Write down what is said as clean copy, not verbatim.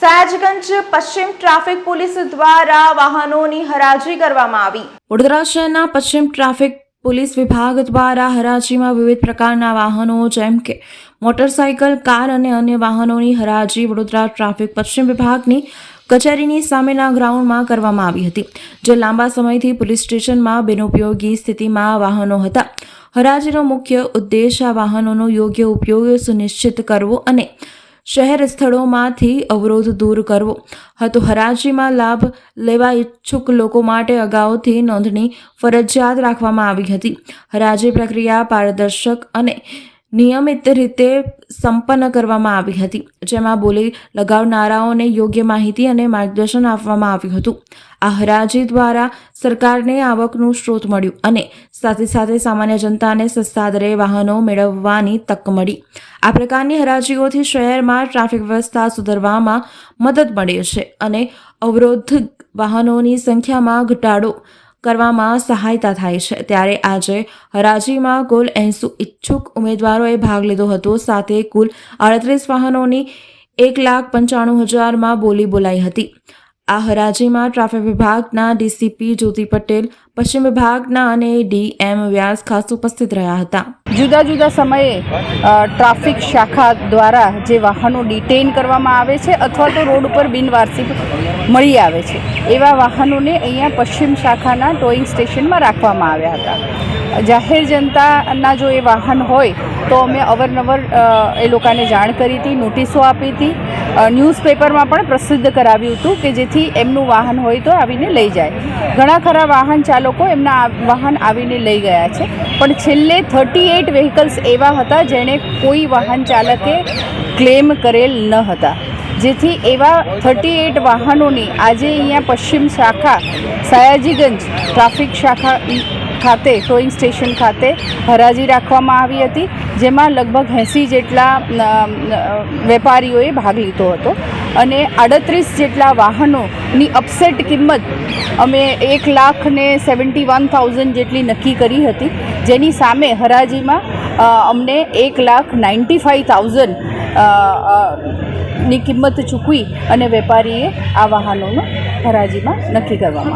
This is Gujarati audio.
સયાજગંજ પશ્ચિમ ટ્રાફિક પોલીસ દ્વારા વાહનોની હરાજી કરવામાં આવી। વડોદરા શહેરના પશ્ચિમ ટ્રાફિક પોલીસ વિભાગ દ્વારા હરાજીમાં વિવિધ પ્રકારના વાહનો જેમ કે મોટરસાયકલ, કાર અને અન્ય વાહનોની હરાજી વડોદરા ટ્રાફિક પશ્ચિમ વિભાગની કચેરીની સામેના ગ્રાઉન્ડમાં કરવામાં આવી હતી, જે લાંબા સમયથી પોલીસ સ્ટેશનમાં બિનઉપયોગી સ્થિતિમાં વાહનો હતા। હરાજીનો મુખ્ય ઉદ્દેશ આ વાહનોનો યોગ્ય ઉપયોગ સુનિશ્ચિત કરવો અને શહેર સ્થળોમાંથી અવરોધ દૂર કરવો હતો। હરાજીમાં લાભ લેવા ઈચ્છુક લોકો માટે અગાઉથી નોંધણી ફરજિયાત રાખવામાં આવી હતી। હરાજી પ્રક્રિયા પારદર્શક અને નિયમિત રીતે સંપન્ન કરવામાં આવી હતી, જેમાં બોલી લગાવનારાઓને યોગ્ય માહિતી અને માર્ગદર્શન આપવામાં આવ્યું હતું। આ હરાજી દ્વારા સરકારને આવકનું સ્ત્રોત મળ્યું અને સાથે સાથે સામાન્ય જનતાને સસ્તા દરે વાહનો મેળવવાની તક મળી। આ પ્રકારની હરાજીઓથી શહેરમાં ટ્રાફિક વ્યવસ્થા સુધારવામાં મદદ મળે છે અને અવરોધ વાહનોની સંખ્યામાં ઘટાડો કરવામાં સહાયતા થાય છે। ત્યારે આજે હરાજીમાં કુલ 80 ઈચ્છુક ઉમેદવારોએ ભાગ લીધો હતો, સાથે કુલ 38 વાહનોની 1,95,000માં બોલી બોલાઈ હતી। આ હરાજીમાં ટ્રાફિક વિભાગના ડીસીપી જ્યોતિ પટેલ, પશ્ચિમ વિભાગના અને ડીએમ વ્યાસ ખાસ ઉપસ્થિત રહ્યા હતા। જુદા જુદા સમયે ટ્રાફિક શાખા દ્વારા જે વાહનો ડિટેઇન કરવામાં આવે છે અથવા તો રોડ ઉપર બિનવારસી મળી આવે છે, એવા વાહનોને અહીંયા પશ્ચિમ શાખાના ટોઈંગ સ્ટેશનમાં રાખવામાં આવ્યા હતા। જાહેર જનતાના જો એ વાહન હોય તો અમે અવારનવાર એ લોકોને જાણ કરી હતી, નોટિસો આપી હતી, ન્યૂઝપેપરમાં પણ પ્રસિદ્ધ કરાવ્યું હતું કે જેથી એમનું વાહન હોય તો આવીને લઈ જાય। ઘણા ખરા વાહન ચાલકો એમના વાહન આવીને લઈ ગયા છે, પણ છેલ્લે 38 વ્હીકલ્સ એવા હતા જેણે કોઈ વાહન ચાલકે ક્લેમ કરેલ ન હતા, જેથી એવા 38 વાહનોની આજે અહીંયા પશ્ચિમ શાખા સયાજીગંજ ટ્રાફિક શાખા ખાતે ટોઈંગ સ્ટેશન ખાતે હરાજી રાખવામાં આવી હતી, જેમાં લગભગ 80 જેટલા વેપારીઓએ ભાગ લીધો હતો અને 38 જેટલા વાહનોની અપસેટ કિંમત અમે 1,71,000 જેટલી નક્કી કરી હતી, જેની સામે હરાજીમાં અમને 1,95,000 ની કિંમત ચૂકવી અને વેપારીએ આ વાહનોનો હરાજીમાં નક્કી કરવામાં